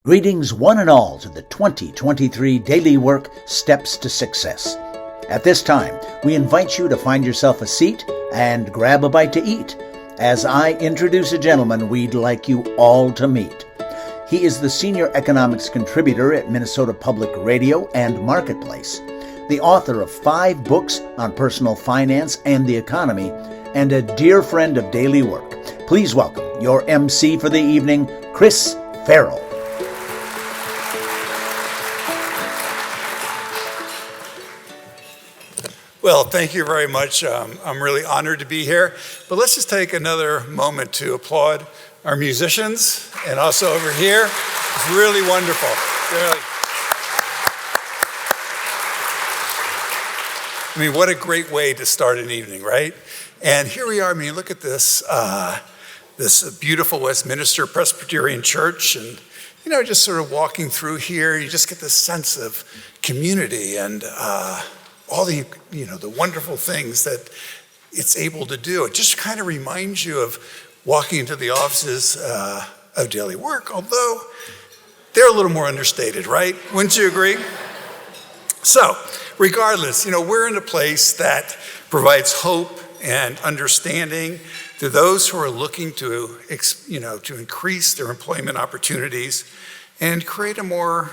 Greetings one and all to the 2023 Daily Work Steps to Success. At this time, we invite you to find yourself a seat and grab a bite to eat as I introduce a gentleman we'd like you all to meet. He is the senior economics contributor at Minnesota Public Radio and Marketplace, the author of 5 books on personal finance and the economy, and a dear friend of Daily Work. Please welcome your Emcee for the evening, Chris Farrell. Well, thank you very much. I'm really honored to be here. But let's just take another moment to applaud our musicians and also over here. It's really wonderful. Really. I mean, what a great way to start an evening, right? And here we are. I mean, look at this, this beautiful Westminster Presbyterian Church, and just sort of walking through here, you just get this sense of community and all the the wonderful things that it's able to do. It just kind of reminds you of walking into the offices of Daily Work, although they're a little more understated, right? Wouldn't you agree? So, regardless, we're in a place that provides hope and understanding to those who are looking to increase their employment opportunities and create a more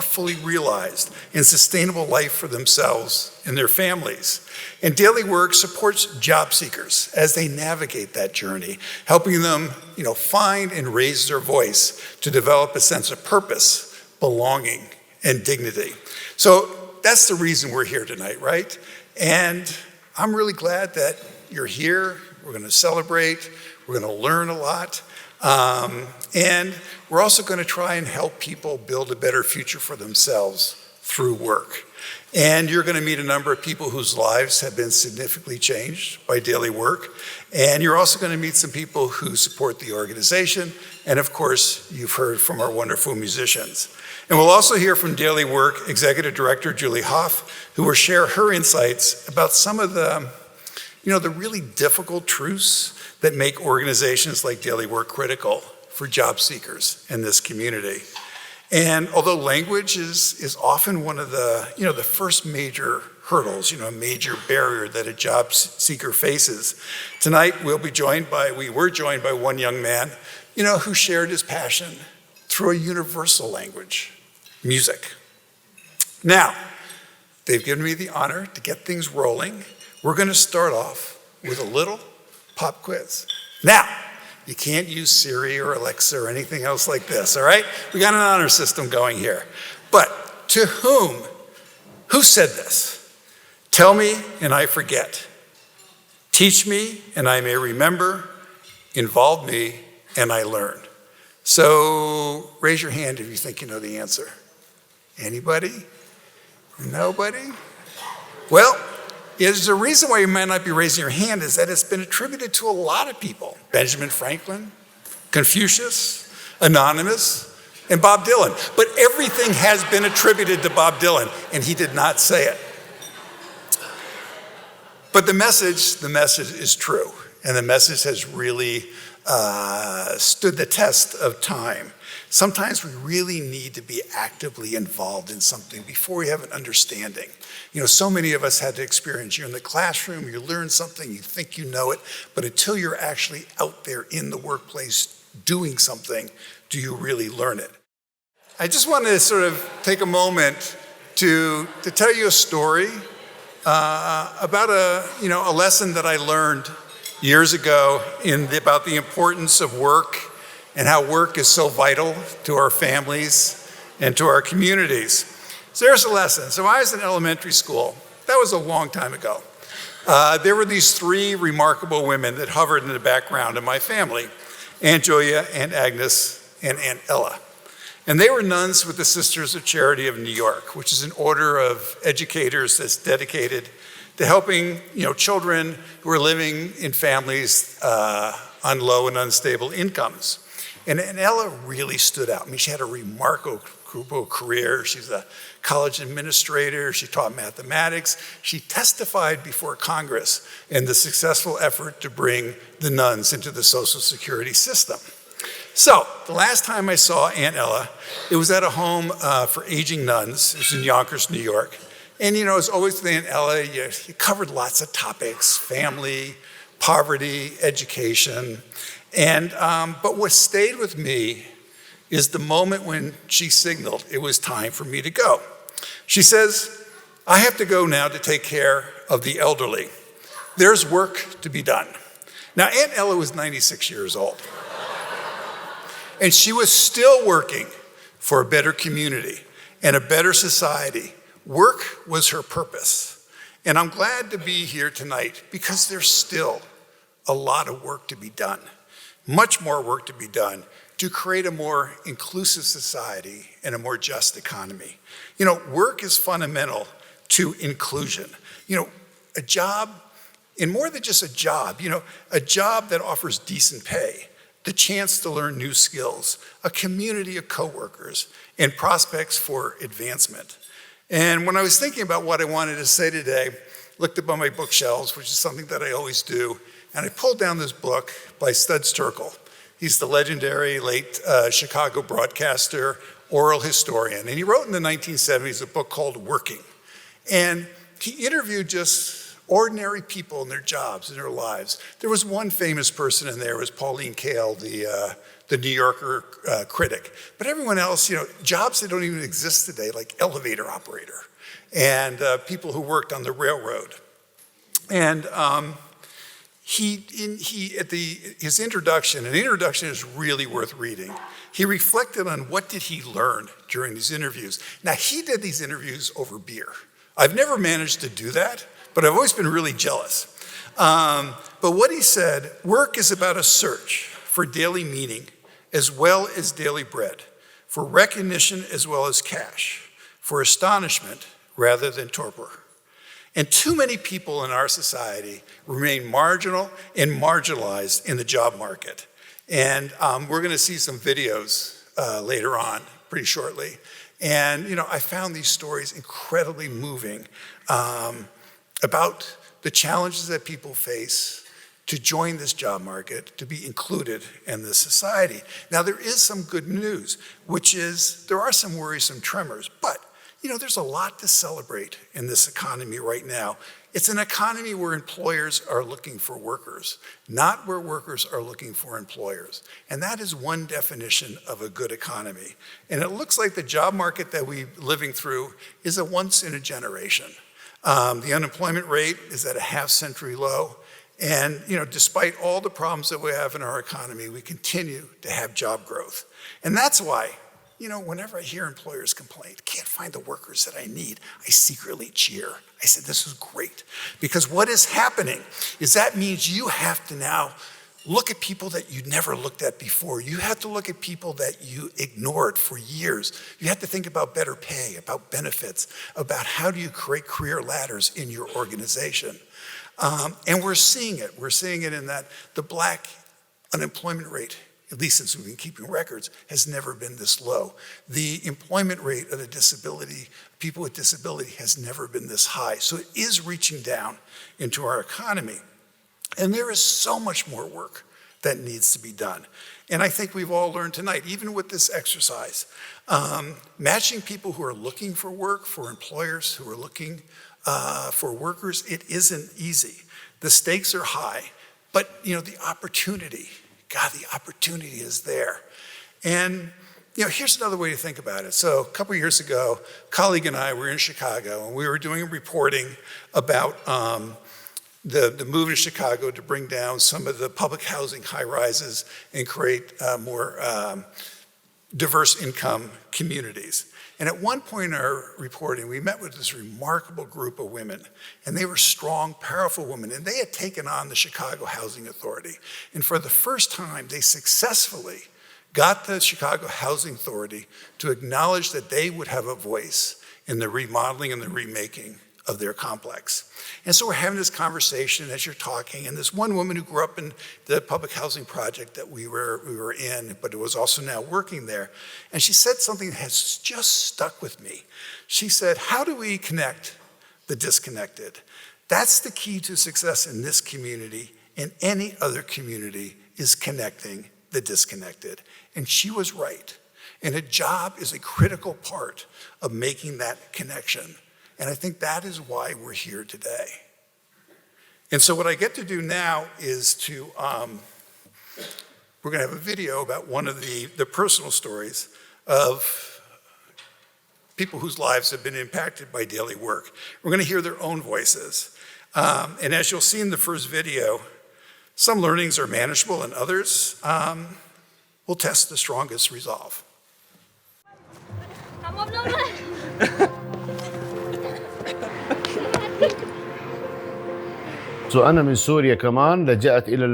fully realized and sustainable life for themselves and their families. And Daily Work supports job seekers as they navigate that journey, helping them, find and raise their voice to develop a sense of purpose, belonging, and dignity. So that's the reason we're here tonight, right? And I'm really glad that you're here. We're going to celebrate. We're going to learn a lot. And we're also going to try and help people build a better future for themselves through work. And you're going to meet a number of people whose lives have been significantly changed by Daily Work. And you're also going to meet some people who support the organization. And of course, you've heard from our wonderful musicians. And we'll also hear from Daily Work Executive Director Julie Hoff, who will share her insights about some of the really difficult truths that make organizations like Daily Work critical for job seekers in this community. And although language is often one of the first major hurdles, a major barrier that a job seeker faces, tonight we were joined by one young man, who shared his passion through a universal language, music. Now, they've given me the honor to get things rolling. We're going to start off with a little pop quiz. Now, you can't use Siri or Alexa or anything else like this, all right? We got an honor system going here. But to who said this? Tell me and I forget. Teach me and I may remember. Involve me and I learn. So raise your hand if you think you know the answer. Anybody? Nobody? Well, there's a reason why you might not be raising your hand is that it's been attributed to a lot of people. Benjamin Franklin, Confucius, Anonymous, and Bob Dylan. But everything has been attributed to Bob Dylan, and he did not say it. But the message is true, and the message has really stood the test of time. Sometimes we really need to be actively involved in something before we have an understanding. So many of us had to experience, you're in the classroom, you learn something, you think you know it, but until you're actually out there in the workplace doing something, do you really learn it? I just want to sort of take a moment to tell you a story about a lesson that I learned years ago about the importance of work and how work is so vital to our families and to our communities. So there's a lesson. So I was in elementary school. That was a long time ago. There were these 3 remarkable women that hovered in the background of my family, Aunt Julia, Aunt Agnes, and Aunt Ella. And they were nuns with the Sisters of Charity of New York, which is an order of educators that's dedicated to helping children who are living in families on low and unstable incomes. And Ella really stood out. I mean, she had a remarkable career. She's a college administrator. She taught mathematics. She testified before Congress in the successful effort to bring the nuns into the Social Security system. So the last time I saw Aunt Ella, it was at a home for aging nuns. It was in Yonkers, New York. And as always with Aunt Ella, you covered lots of topics: family, poverty, education. And but what stayed with me is the moment when she signaled it was time for me to go. She says, "I have to go now to take care of the elderly. There's work to be done." Now, Aunt Ella was 96 years old. And she was still working for a better community and a better society. Work was her purpose. And I'm glad to be here tonight because there's still a lot of work to be done, much more work to be done to create a more inclusive society and a more just economy. Work is fundamental to inclusion. A job, and more than just a job that offers decent pay, the chance to learn new skills, a community of coworkers, and prospects for advancement. And when I was thinking about what I wanted to say today, looked up on my bookshelves, which is something that I always do, and I pulled down this book by Studs Terkel. He's the legendary late Chicago broadcaster, oral historian, and he wrote in the 1970s a book called Working. And he interviewed just ordinary people in their jobs, in their lives. There was one famous person in there, it was Pauline Kael, the New Yorker critic. But everyone else, jobs that don't even exist today, like elevator operator, and people who worked on the railroad. And his introduction, an introduction is really worth reading. He reflected on what did he learn during these interviews. Now, he did these interviews over beer. I've never managed to do that, but I've always been really jealous. But what he said, work is about a search for daily meaning as well as daily bread, for recognition as well as cash, for astonishment rather than torpor. And too many people in our society remain marginal and marginalized in the job market. And we're going to see some videos later on, pretty shortly. And, I found these stories incredibly moving about the challenges that people face to join this job market, to be included in this society. Now, there is some good news, which is there are some worrisome tremors, but there's a lot to celebrate in this economy right now. It's an economy where employers are looking for workers, not where workers are looking for employers. And that is one definition of a good economy. And it looks like the job market that we're living through is a once in a generation. The unemployment rate is at a half-century low. And despite all the problems that we have in our economy, we continue to have job growth. And that's why, whenever I hear employers complain, can't find the workers that I need, I secretly cheer. I said, this is great. Because what is happening is that means you have to now look at people that you never looked at before. You have to look at people that you ignored for years. You have to think about better pay, about benefits, about how do you create career ladders in your organization. And we're seeing it. We're seeing it in that the Black unemployment rate, at least since we've been keeping records, has never been this low. The employment rate of people with disability has never been this high. So it is reaching down into our economy. And there is so much more work that needs to be done. And I think we've all learned tonight, even with this exercise, matching people who are looking for work for employers who are looking for workers, it isn't easy. The stakes are high, but the opportunity is there. And here's another way to think about it. So a couple years ago, a colleague and I were in Chicago, and we were doing reporting about the move in Chicago to bring down some of the public housing high-rises and create more diverse income communities. And at one point in our reporting, we met with this remarkable group of women, and they were strong, powerful women, and they had taken on the Chicago Housing Authority. And for the first time, they successfully got the Chicago Housing Authority to acknowledge that they would have a voice in the remodeling and the remaking of their complex. And so we're having this conversation as you're talking, and this one woman who grew up in the public housing project that we were in, but was also now working there, and she said something that has just stuck with me. She said, how do we connect the disconnected? That's the key to success in this community and any other community, is connecting the disconnected. And she was right. And a job is a critical part of making that connection. And I think that is why we're here today. And so what I get to do now is to, we're going to have a video about one of the personal stories of people whose lives have been impacted by daily work. We're going to hear their own voices. And as you'll see in the first video, some learnings are manageable and others will test the strongest resolve. أنا من سوريا كمان لجأت إلى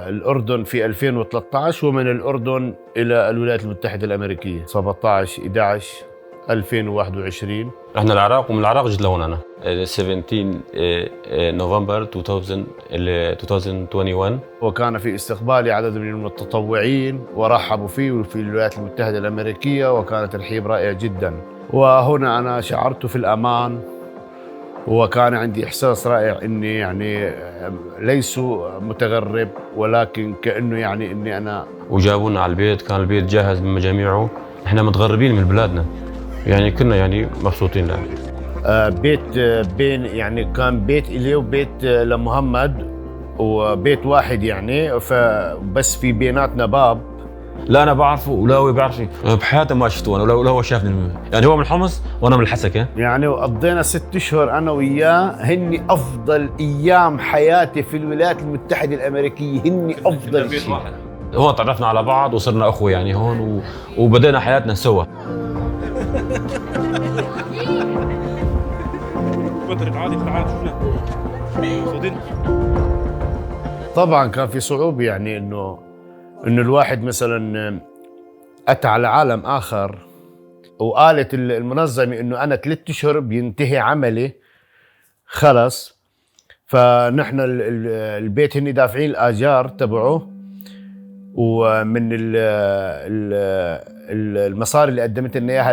الأردن في 2013 ومن الأردن إلى الولايات المتحدة الأمريكية 17/11/2021. رحنا العراق ومن العراق جيت لهون أنا 17 نوفمبر 2021. وكان في استقبالي عدد من المتطوعين ورحبوا فيه في الولايات المتحدة الأمريكية وكان ترحيب رائع جدا. وهنا أنا شعرت في الأمان وكان عندي إحساس رائع إني يعني ليسوا متغرب ولكن كأنه يعني إني أنا. وجابونا على البيت، كان البيت جاهز من مجاميعه، إحنا متغربين من بلادنا يعني كنا يعني مبسوطين له. بيت بين يعني كان بيت إلي وبيت لمحمد وبيت واحد يعني فبس في بيناتنا باب. لا أنا بعرفه ولا هو بيعرفني، بحياته ما شفته أنا ولا هو شافني، يعني هو من الحمص وأنا من الحسكة. يعني وقضينا 6 أشهر أنا وياه، هني أفضل أيام حياتي في الولايات المتحدة الأمريكية، هني أفضل شيء. هون تعرفنا على بعض وصرنا أخوة يعني هون وبدأنا حياتنا سوا. طبعا كان في صعوبة يعني إنه الواحد مثلا أتى على عالم آخر وقالت المنظمة إنه أنا 3 أشهر بينتهي عملي خلص. فنحن البيت هني دافعين الآجار تبعه ومن المصاري اللي قدمت لنا إياها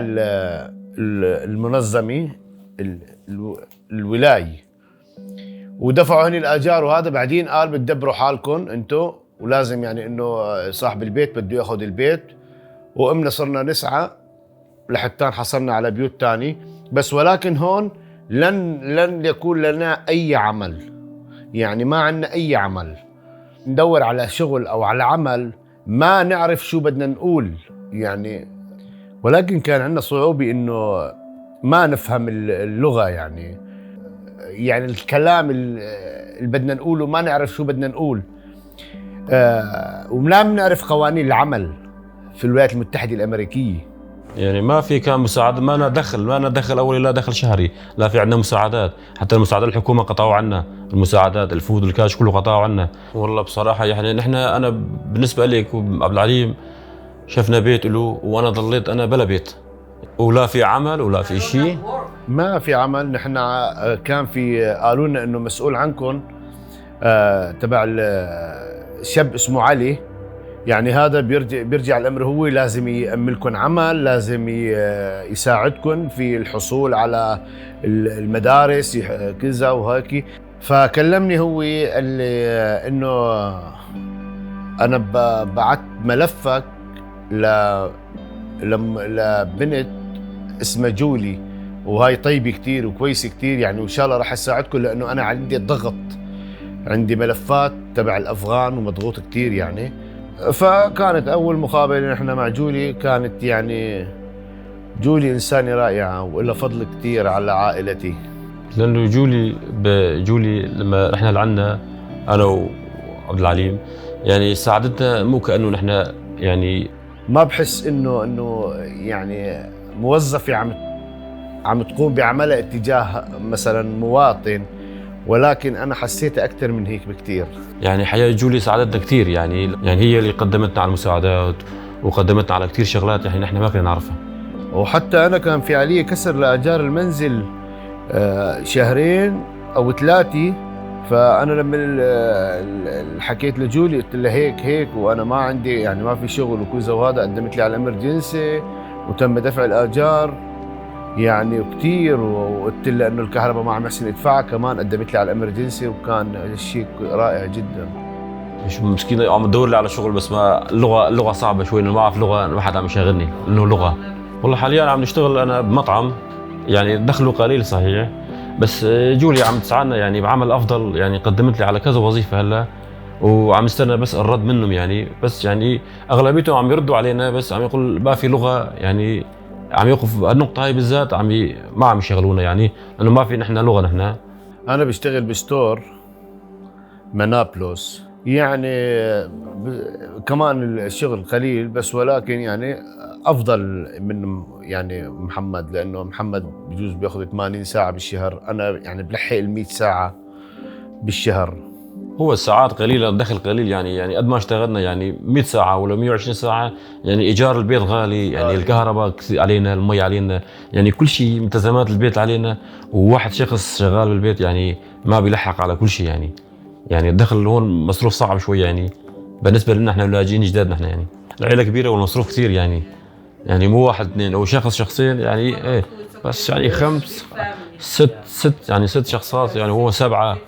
المنظمة الولاية ودفعوا هني الآجار وهذا. بعدين قال بتدبروا حالكم انتو ولازم يعني انه صاحب البيت بده ياخذ البيت. وقمنا صرنا نسعى لحتى حصلنا على بيوت تاني بس ولكن هون لن يكون لنا اي عمل، يعني ما عندنا اي عمل، ندور على شغل او على عمل ما نعرف شو بدنا نقول يعني. ولكن كان عندنا صعوبة انه ما نفهم اللغة يعني الكلام اللي بدنا نقوله ما نعرف شو بدنا نقول. ولا بنعرف قوانين العمل في الولايات المتحدة الأمريكية. يعني ما في كان مساعدة، ما لنا دخل أولي لا دخل شهري، لا في عندنا مساعدات، حتى المساعدات الحكومة قطعوا عنا المساعدات، الفود والكاش كله قطعوا عنا. والله بصراحة يعني نحن أنا بالنسبة لك وعبد العليم شفنا بيت له وأنا ضليت أنا بلا بيت ولا في عمل ولا في شيء. ما في عمل. نحن كان في قالوا لنا إنه مسؤول عنكم تبع شاب اسمه علي، يعني هذا بيرجع الأمر هو لازم يأملكم عمل، لازم يساعدكم في الحصول على المدارس كذا وهيك. فكلمني هو قال لي إنه أنا بعت ملفك لبنت اسمها جولي وهاي طيبة كتير وكويسة كتير يعني وإن شاء الله رح أساعدكم لأنه أنا عندي ضغط، عندي ملفات تبع الأفغان ومضغوط كتير يعني. فكانت أول مقابلة نحن مع جولي كانت يعني جولي إنسانة رائعة وإلها فضل كتير على عائلتي. لأنه جولي لما رحنا لعنا أنا وعبد العليم يعني ساعدتنا مو كأنه نحن يعني ما بحس إنه يعني موظفة عم تقوم بعملها اتجاه مثلا مواطن، ولكن أنا حسيتها أكثر من هيك بكتير. يعني حياة جولي ساعدتنا كتير يعني هي اللي قدمتنا على المساعدات وقدمتنا على كتير شغلات يعني نحن ما كنا نعرفها. وحتى أنا كان في علي كسر لأجار المنزل 2 أو 3. فأنا لما حكيت لجولي قلت لها هيك وأنا ما عندي يعني ما في شغل وكذا وهذا، قدمت لي على الإمرجنسي وتم دفع الآجار يعني كتير. وقلت لها إنه الكهرباء ما عم يحسن يدفعها كمان، قدمت لي على الإمرجنسي وكان الشيء رائع جدا. مش مسكين عم بدور لي على شغل، بس ما اللغة صعبة شوي، إنه ما أعرف لغة الواحد عم يشغلني إنه لغة. والله حاليا عم نشتغل أنا بمطعم، يعني دخله قليل صحيح، بس جولي عم تساعدنا يعني بعمل أفضل، يعني قدمت لي على كذا وظيفة هلا، وعم نستنى بس الرد منهم يعني. بس يعني أغلبيتهم عم يردوا علينا، بس عم يقول ما في لغة، يعني عم يوقف النقطة هاي بالذات، ما عم يشغلونا يعني، لأنه ما في نحن لغة. نحن أنا بشتغل بستور منابلوس، يعني كمان الشغل قليل بس، ولكن يعني أفضل من يعني محمد، لأنه محمد بجوز بياخذ 80 ساعة بالشهر، أنا يعني بلحق 100 ساعة بالشهر. هو الساعات قليلة، الدخل قليل، يعني قد ما اشتغلنا يعني 100 ساعة ولا 120 ساعة، يعني إيجار البيت غالي، يعني الكهرباء علينا، المي علينا، يعني كل شيء ملتزمات البيت علينا، وواحد شخص شغال بالبيت يعني ما بيلحق على كل شيء يعني الدخل هون مصروف صعب شوي يعني بالنسبة لنا احنا لاجئين جداد. نحن يعني العيلة كبيرة والمصروف كثير يعني مو واحد اثنين او شخص شخصين، يعني ايه، بس يعني 5 6 يعني 6 شخصات، يعني هو 7،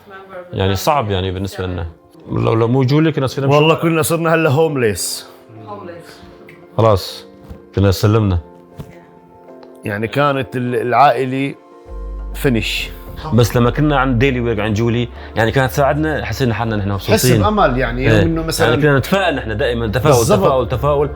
يعني صعب يعني بالنسبة لنا. لو مو جولي كنا صرنا والله كلنا صرنا هلا هومليس، خلاص كنا سلمنا. يعني كانت العائلة فينش. بس لما كنا عند ديلي ويرك عند جولي، يعني كانت تساعدنا، حسينا حالنا نحن مبسوطين، حس بأمل يعني يوم انه مثلا يعني كنا نتفائل نحن دائما، تفاؤل بالزبط. تفاؤل تفاؤل.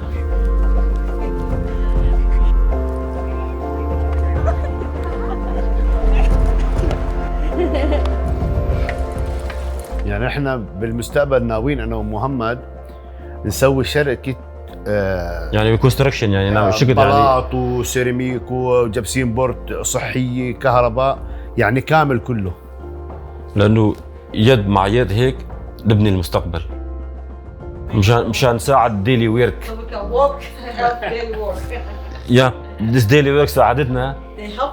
يعني احنا بالمستقبل ناويين انا ومحمد نسوي شركة يعني كونستراكشن، يعني نعمل شركة بلاط وسيراميك وجبسين بورت صحية كهرباء، يعني كامل كله، لأنه يد مع يد هيك نبني المستقبل، مشان نساعد ديلي ويرك. يا ديلي ويرك ساعدتنا،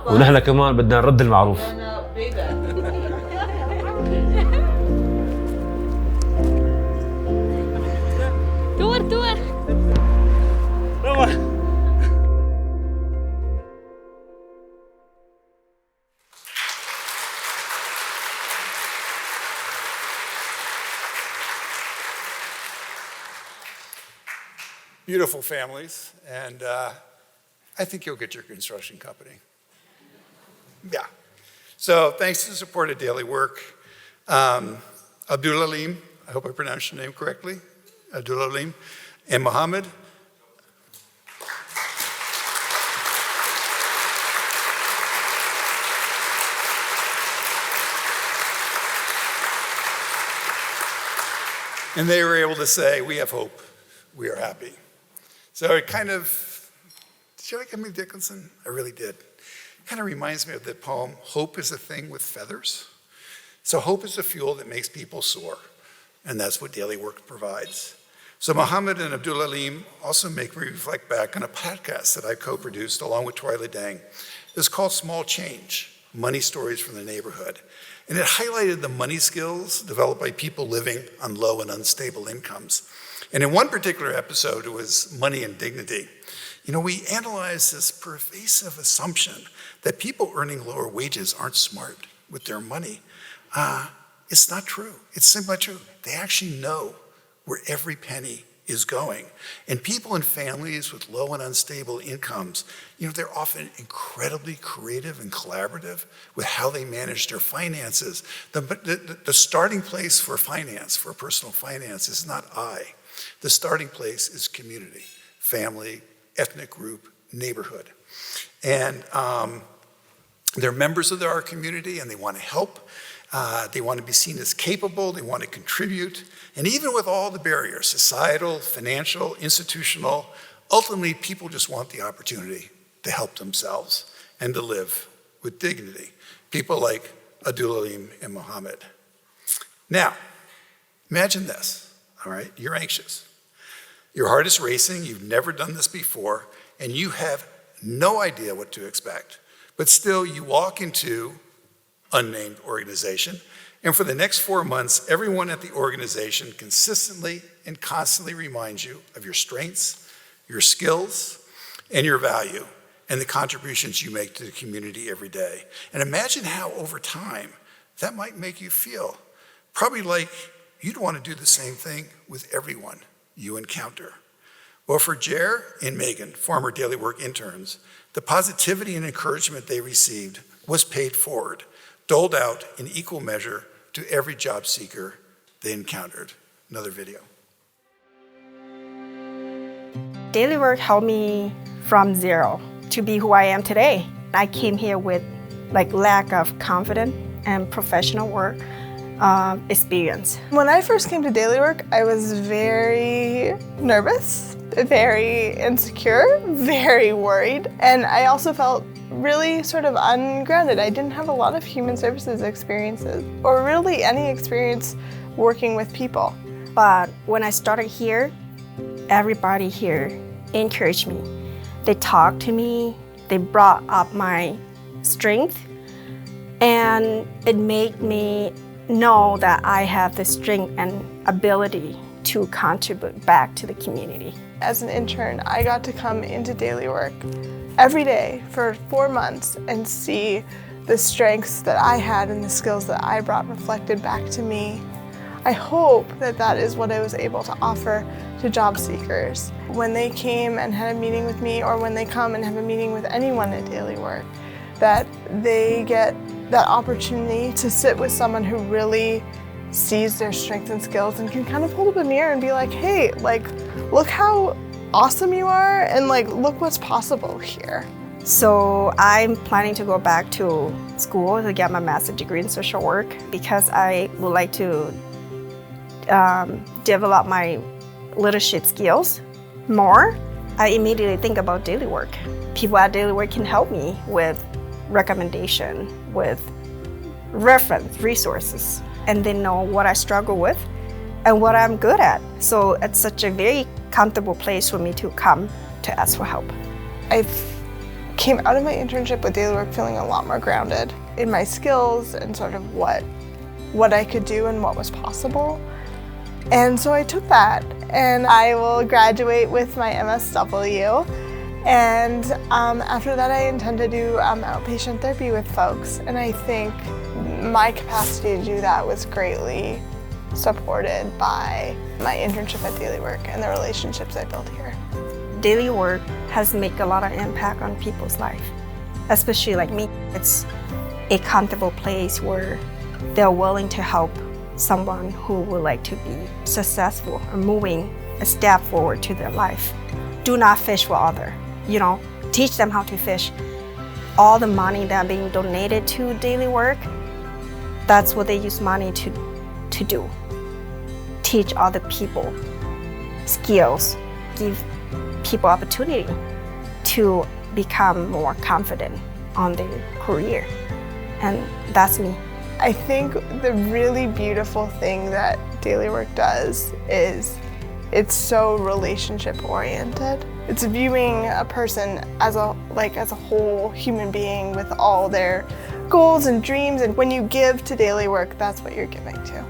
ونحن كمان بدنا نرد المعروف. دور Beautiful families, and I think you'll get your construction company. Yeah. So thanks to the support of Daily Work, Abdulalim, I hope I pronounced your name correctly, Abdulalim, and Mohammed. And they were able to say, we have hope, we are happy. So it kind of, did you like Emily Dickinson? I really did. It kind of reminds me of the poem, Hope is a Thing with Feathers. So hope is the fuel that makes people soar, and that's what Daily Work provides. So Mohammed and Abdulalim also make me reflect back on a podcast that I co-produced along with Troy Ledang. It's called Small Change, Money Stories from the Neighborhood. And it highlighted the money skills developed by people living on low and unstable incomes. And in one particular episode, it was money and dignity. You know, we analyzed this pervasive assumption that people earning lower wages aren't smart with their money. It's not true. It's simply true. They actually know where every penny is going. And people in families with low and unstable incomes, you know, they're often incredibly creative and collaborative with how they manage their finances. The starting place for finance, for personal finance, is not I. The starting place is community, family, ethnic group, neighborhood. And they're members of our community and they want to help. They want to be seen as capable, they want to contribute. And even with all the barriers, societal, financial, institutional, ultimately people just want the opportunity to help themselves and to live with dignity. People like Abdulalim and Mohammed. Now, imagine this, all right? You're anxious. Your heart is racing, you've never done this before, and you have no idea what to expect. But still, you walk into unnamed organization, and for the next 4 months, everyone at the organization consistently and constantly reminds you of your strengths, your skills, and your value, and the contributions you make to the community every day. And imagine how over time that might make you feel. Probably like you'd want to do the same thing with everyone you encounter. Well, for Jer and Megan, former Daily Work interns, the positivity and encouragement they received was paid forward, doled out in equal measure to every job seeker they encountered. Another video. Daily Work helped me from zero to be who I am today. I came here with lack of confidence and professional work experience. When I first came to Daily Work, I was very nervous, very insecure, very worried, and I also felt really sort of ungrounded. I didn't have a lot of human services experiences or really any experience working with people. But when I started here, everybody here encouraged me. They talked to me, they brought up my strength, and it made me know that I have the strength and ability to contribute back to the community. As an intern, I got to come into Daily Work every day for 4 months and see the strengths that I had and the skills that I brought reflected back to me. I hope that that is what I was able to offer to job seekers. When they came and had a meeting with me, or when they come and have a meeting with anyone at Daily Work, that they get that opportunity to sit with someone who really sees their strengths and skills and can kind of hold up a mirror and be like, hey, look how awesome you are, and look what's possible here. So I'm planning to go back to school to get my master's degree in social work because I would like to develop my leadership skills more. I immediately think about Daily Work. People at Daily Work can help me with recommendation, with reference, resources, and they know what I struggle with and what I'm good at. So it's such a very comfortable place for me to come to ask for help. I came out of my internship with Daily Work feeling a lot more grounded in my skills and sort of what I could do and what was possible. And so I took that, and I will graduate with my MSW. And after that, I intend to do outpatient therapy with folks. And I think my capacity to do that was greatly supported by my internship at Daily Work and the relationships I built here. Daily Work has made a lot of impact on people's life, especially like me. It's a comfortable place where they're willing to help someone who would like to be successful or moving a step forward to their life. Do not fish for others. Teach them how to fish. All the money that being donated to Daily Work, that's what they use money to do. Teach other people skills, give people opportunity to become more confident on their career. And that's me. I think the really beautiful thing that Daily Work does is it's so relationship oriented. It's viewing a person as a whole human being with all their goals and dreams, and when you give to Daily Work, that's what you're giving to.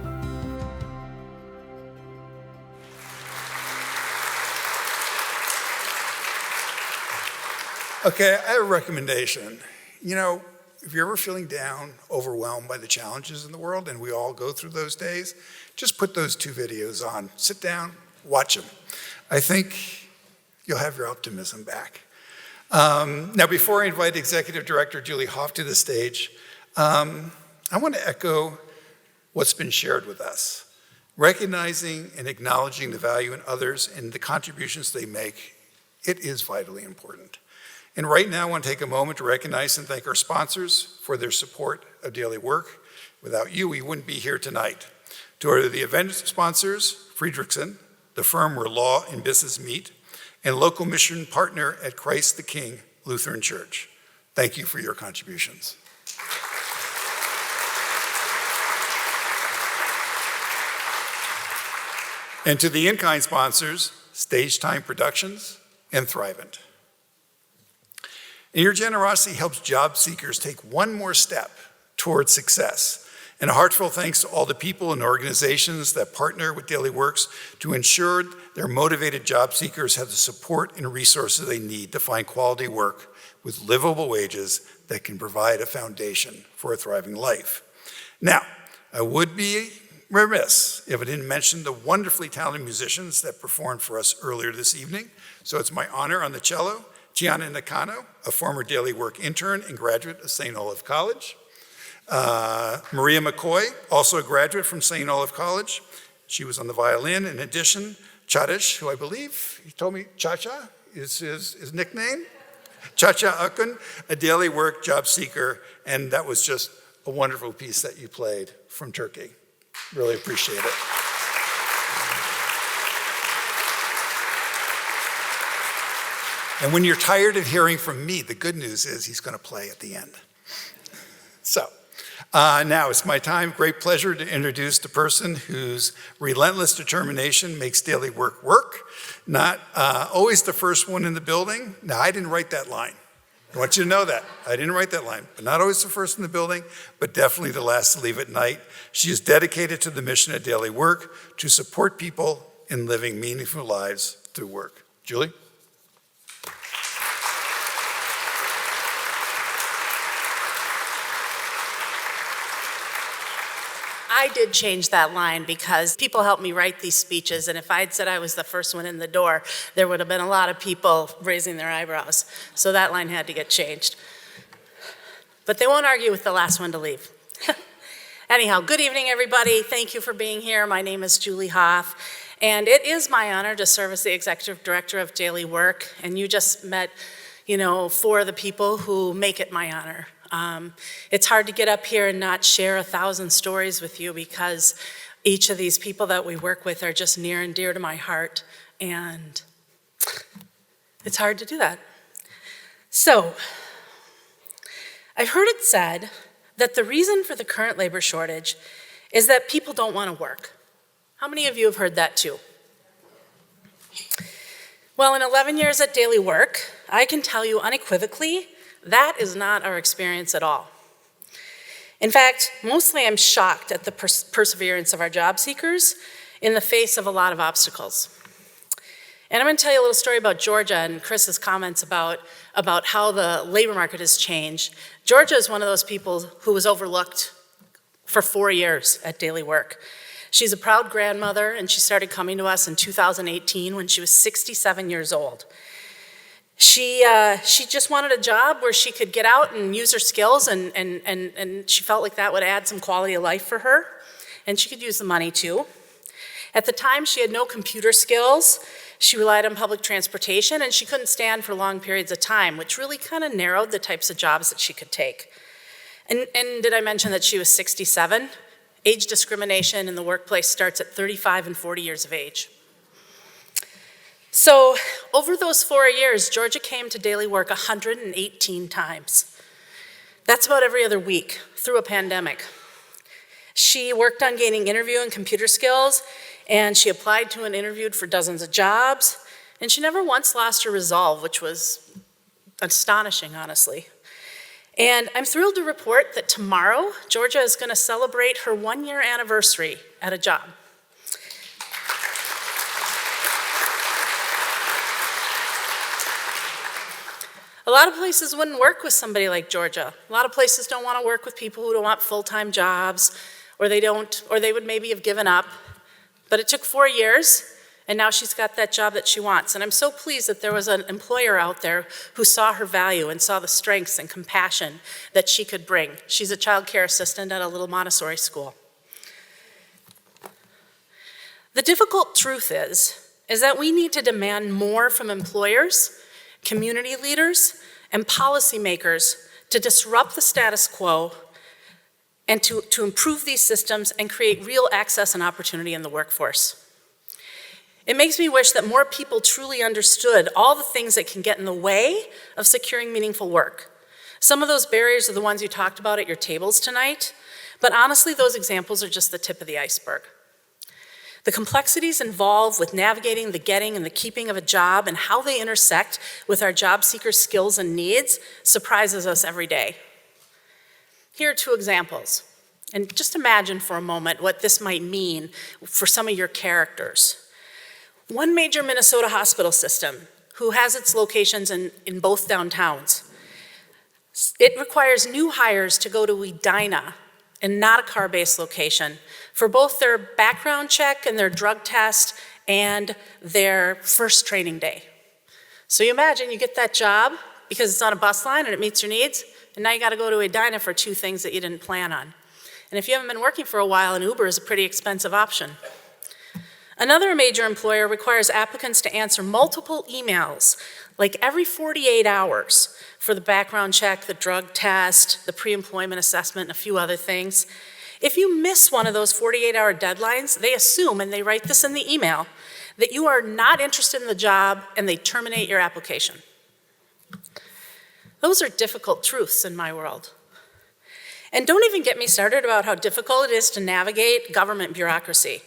Okay, I have a recommendation. If you're ever feeling down, overwhelmed by the challenges in the world, and we all go through those days, just put those 2 videos on. Sit down, watch them. I think you'll have your optimism back. Now, before I invite Executive Director Julie Hoff to the stage, I want to echo what's been shared with us. Recognizing and acknowledging the value in others and the contributions they make, it is vitally important. And right now, I want to take a moment to recognize and thank our sponsors for their support of Daily Work. Without you, we wouldn't be here tonight. To the event sponsors, Friedrichsen, the firm where law and business meet, and local mission partner at Christ the King Lutheran Church. Thank you for your contributions. And to the in-kind sponsors, Stage Time Productions and Thrivent. And your generosity helps job seekers take one more step towards success. And a heartfelt thanks to all the people and organizations that partner with Daily Works to ensure their motivated job seekers have the support and resources they need to find quality work with livable wages that can provide a foundation for a thriving life. Now, I would be remiss if I didn't mention the wonderfully talented musicians that performed for us earlier this evening. So it's my honor on the cello, Gianna Nakano, a former Daily Work intern and graduate of St. Olaf College. Maria McCoy, also a graduate from St. Olaf College. She was on the violin. In addition, Chadish, who I believe, he told me Chacha is his nickname. Chacha Akun, a Daily Work job seeker, and that was just a wonderful piece that you played from Turkey. Really appreciate it. And when you're tired of hearing from me, the good news is he's going to play at the end. So now it's my time, great pleasure to introduce the person whose relentless determination makes Daily Work work. Not always the first one in the building. Now, I didn't write that line. I want you to know that. I didn't write that line, but not always the first in the building, but definitely the last to leave at night. She is dedicated to the mission of Daily Work to support people in living meaningful lives through work. Julie? I did change that line because people helped me write these speeches, and if I had said I was the first one in the door, there would have been a lot of people raising their eyebrows. So that line had to get changed. But they won't argue with the last one to leave. Anyhow, good evening, everybody. Thank you for being here. My name is Julie Hoff, and it is my honor to serve as the Executive Director of Daily Work, and you just met, four of the people who make it my honor. It's hard to get up here and not share 1,000 stories with you because each of these people that we work with are just near and dear to my heart, and it's hard to do that. So, I've heard it said that the reason for the current labor shortage is that people don't want to work. How many of you have heard that too? Well, in 11 years at Daily Work, I can tell you unequivocally that is not our experience at all. In fact, mostly I'm shocked at the perseverance of our job seekers in the face of a lot of obstacles. And I'm going to tell you a little story about Georgia and Chris's comments about how the labor market has changed. Georgia is one of those people who was overlooked for 4 years at Daily Work. She's a proud grandmother, and she started coming to us in 2018 when she was 67 years old. She just wanted a job where she could get out and use her skills, and she felt like that would add some quality of life for her, and she could use the money too. At the time, she had no computer skills. She relied on public transportation, and she couldn't stand for long periods of time, which really kind of narrowed the types of jobs that she could take. And did I mention that she was 67? Age discrimination in the workplace starts at 35 and 40 years of age. So over those 4 years, Georgia came to Daily Work 118 times. That's about every other week through a pandemic. She worked on gaining interview and computer skills, and she applied to and interviewed for dozens of jobs, and she never once lost her resolve, which was astonishing, honestly. And I'm thrilled to report that tomorrow, Georgia is going to celebrate her 1-year anniversary at a job. A lot of places wouldn't work with somebody like Georgia. A lot of places don't want to work with people who don't want full-time jobs, or they would maybe have given up. But it took 4 years, and now she's got that job that she wants. And I'm so pleased that there was an employer out there who saw her value and saw the strengths and compassion that she could bring. She's a child care assistant at a little Montessori school. The difficult truth is that we need to demand more from employers, community leaders, and policymakers to disrupt the status quo and to improve these systems and create real access and opportunity in the workforce. It makes me wish that more people truly understood all the things that can get in the way of securing meaningful work. Some of those barriers are the ones you talked about at your tables tonight, but honestly, those examples are just the tip of the iceberg. The complexities involved with navigating the getting and the keeping of a job and how they intersect with our job seekers' skills and needs surprises us every day. Here are 2 examples. And just imagine for a moment what this might mean for some of your characters. One major Minnesota hospital system, who has its locations in both downtowns, it requires new hires to go to Edina and not a car-based location for both their background check and their drug test and their first training day. So you imagine you get that job because it's on a bus line and it meets your needs, and now you gotta go to Edina for 2 things that you didn't plan on. And if you haven't been working for a while, an Uber is a pretty expensive option. Another major employer requires applicants to answer multiple emails, like every 48 hours, for the background check, the drug test, the pre-employment assessment, and a few other things. If you miss one of those 48-hour deadlines, they assume, and they write this in the email, that you are not interested in the job and they terminate your application. Those are difficult truths in my world. And don't even get me started about how difficult it is to navigate government bureaucracy.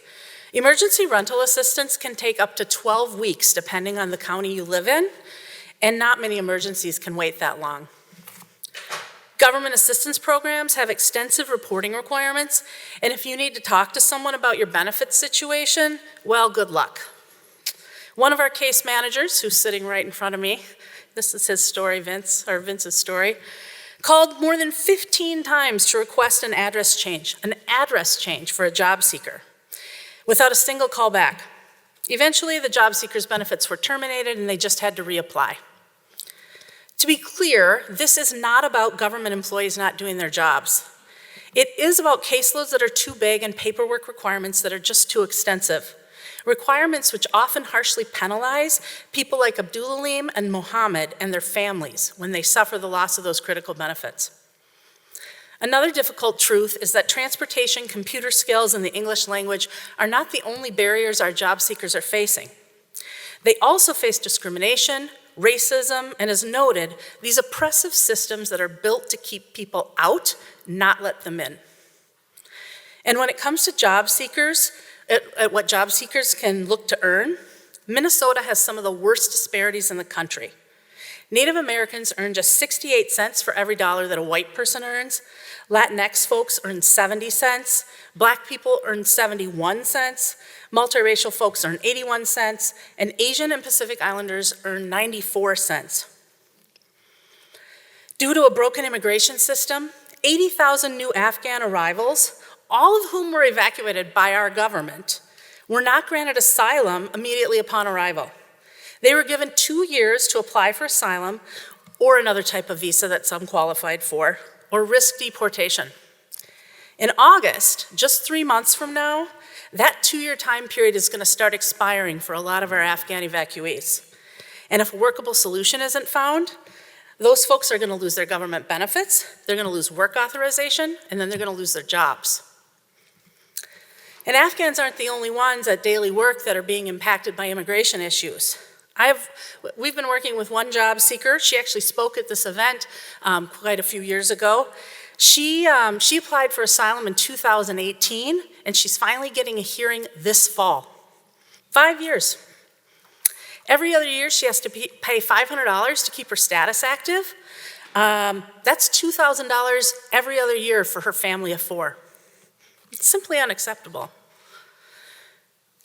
Emergency rental assistance can take up to 12 weeks depending on the county you live in, and not many emergencies can wait that long. Government assistance programs have extensive reporting requirements, and if you need to talk to someone about your benefits situation, well, good luck. One of our case managers, who's sitting right in front of me, this is his story, Vince's story, called more than 15 times to request an address change for a job seeker, without a single call back. Eventually, the job seeker's benefits were terminated and they just had to reapply. To be clear, this is not about government employees not doing their jobs. It is about caseloads that are too big and paperwork requirements that are just too extensive. Requirements which often harshly penalize people like Abdulalim and Mohammed and their families when they suffer the loss of those critical benefits. Another difficult truth is that transportation, computer skills, and the English language are not the only barriers our job seekers are facing. They also face discrimination, racism, and as noted, these oppressive systems that are built to keep people out, not let them in. And when it comes to job seekers, at what job seekers can look to earn, Minnesota has some of the worst disparities in the country. Native Americans earn just 68 cents for every dollar that a white person earns. Latinx folks earn 70 cents. Black people earn 71 cents. Multiracial folks earn 81 cents. And Asian and Pacific Islanders earn 94 cents. Due to a broken immigration system, 80,000 new Afghan arrivals, all of whom were evacuated by our government, were not granted asylum immediately upon arrival. They were given 2 years to apply for asylum or another type of visa that some qualified for, or risk deportation. In August, just 3 months from now, that 2-year time period is going to start expiring for a lot of our Afghan evacuees. And if a workable solution isn't found, those folks are going to lose their government benefits, they're going to lose work authorization, and then they're going to lose their jobs. And Afghans aren't the only ones at daily work that are being impacted by immigration issues. We've been working with one job seeker. She actually spoke at this event quite a few years ago. She applied for asylum in 2018, and she's finally getting a hearing this fall. 5 years. Every other year, she has to pay $500 to keep her status active. That's $2,000 every other year for her family of 4. It's simply unacceptable.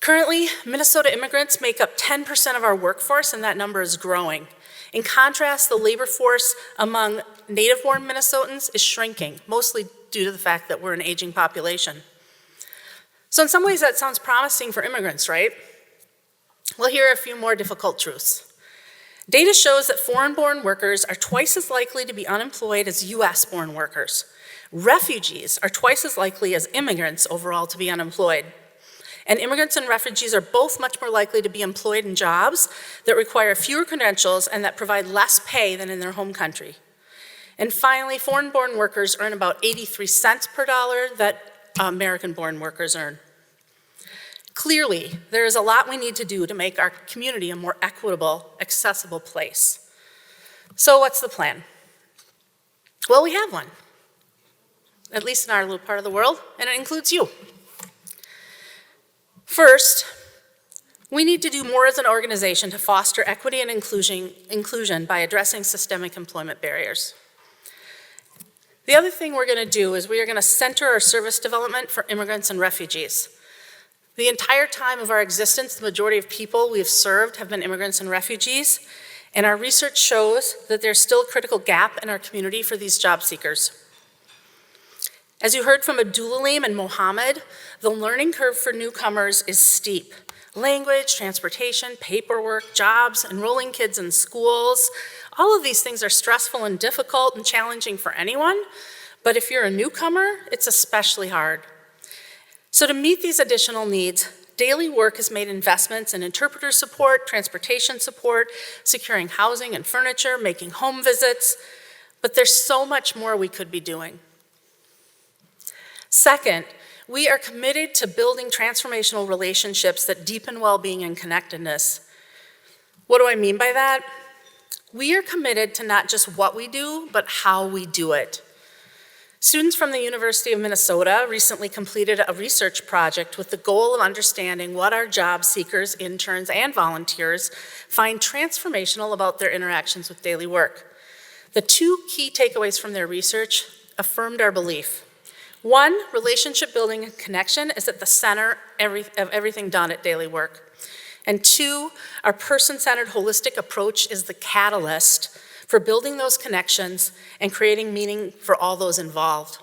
Currently, Minnesota immigrants make up 10% of our workforce, and that number is growing. In contrast, the labor force among native-born Minnesotans is shrinking, mostly due to the fact that we're an aging population. So in some ways, that sounds promising for immigrants, right? Well, here are a few more difficult truths. Data shows that foreign-born workers are twice as likely to be unemployed as US-born workers. Refugees are twice as likely as immigrants overall to be unemployed. And immigrants and refugees are both much more likely to be employed in jobs that require fewer credentials and that provide less pay than in their home country. And finally, foreign-born workers earn about 83 cents per dollar that American-born workers earn. Clearly, there is a lot we need to do to make our community a more equitable, accessible place. So what's the plan? Well, we have one, at least in our little part of the world, and it includes you. First, we need to do more as an organization to foster equity and inclusion by addressing systemic employment barriers. The other thing we're going to do is we are going to center our service development for immigrants and refugees. The entire time of our existence, the majority of people we have served have been immigrants and refugees, and our research shows that there's still a critical gap in our community for these job seekers. As you heard from Abdulalim and Mohammed, the learning curve for newcomers is steep. Language, transportation, paperwork, jobs, enrolling kids in schools, all of these things are stressful and difficult and challenging for anyone, but if you're a newcomer, it's especially hard. So to meet these additional needs, Daily Work has made investments in interpreter support, transportation support, securing housing and furniture, making home visits, but there's so much more we could be doing. Second, we are committed to building transformational relationships that deepen well-being and connectedness. What do I mean by that? We are committed to not just what we do, but how we do it. Students from the University of Minnesota recently completed a research project with the goal of understanding what our job seekers, interns, and volunteers find transformational about their interactions with Daily Work. The two key takeaways from their research affirmed our belief. One, relationship building and connection is at the center of everything done at Daily Work. And two, our person-centered holistic approach is the catalyst for building those connections and creating meaning for all those involved.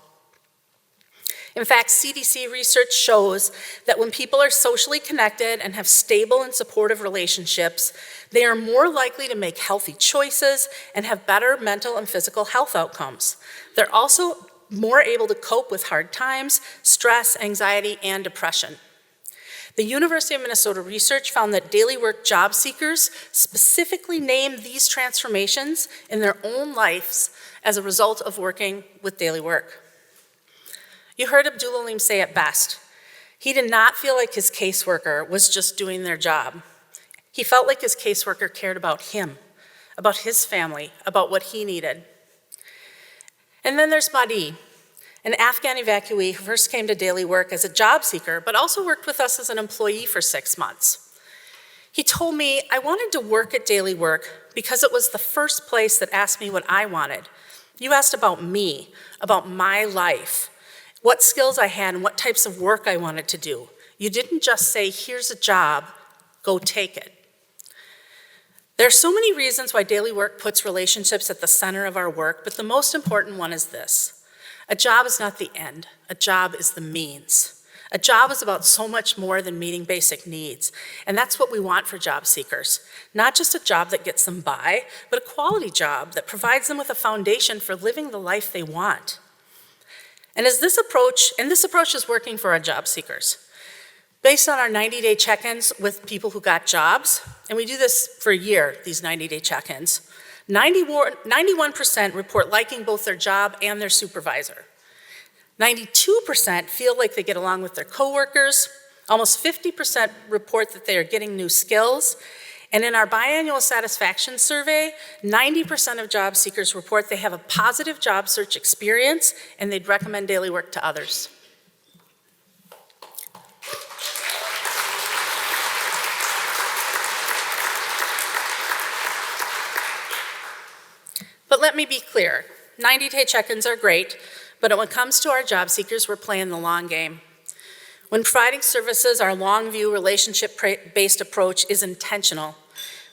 In fact, CDC research shows that when people are socially connected and have stable and supportive relationships, they are more likely to make healthy choices and have better mental and physical health outcomes. They're also more able to cope with hard times, stress, anxiety, and depression. The University of Minnesota research found that Daily Work job seekers specifically named these transformations in their own lives as a result of working with Daily Work. You heard Abdulalim say it best. He did not feel like his caseworker was just doing their job. He felt like his caseworker cared about him, about his family, about what he needed. And then there's Madi, an Afghan evacuee who first came to Daily Work as a job seeker, but also worked with us as an employee for 6 months. He told me, I wanted to work at Daily Work because it was the first place that asked me what I wanted. You asked about me, about my life, what skills I had and what types of work I wanted to do. You didn't just say, here's a job, go take it. There are so many reasons why Daily Work puts relationships at the center of our work, but the most important one is this. A job is not the end. A job is the means. A job is about so much more than meeting basic needs, and that's what we want for job seekers. Not just a job that gets them by, but a quality job that provides them with a foundation for living the life they want. And this approach is working for our job seekers. Based on our 90-day check-ins with people who got jobs, and we do this for a year, these 90-day check-ins, 91% report liking both their job and their supervisor. 92% feel like they get along with their coworkers. Almost 50% report that they are getting new skills. And in our biannual satisfaction survey, 90% of job seekers report they have a positive job search experience and they'd recommend Daily Work to others. But let me be clear, 90-day check-ins are great, but when it comes to our job seekers, we're playing the long game. When providing services, our long view relationship-based approach is intentional.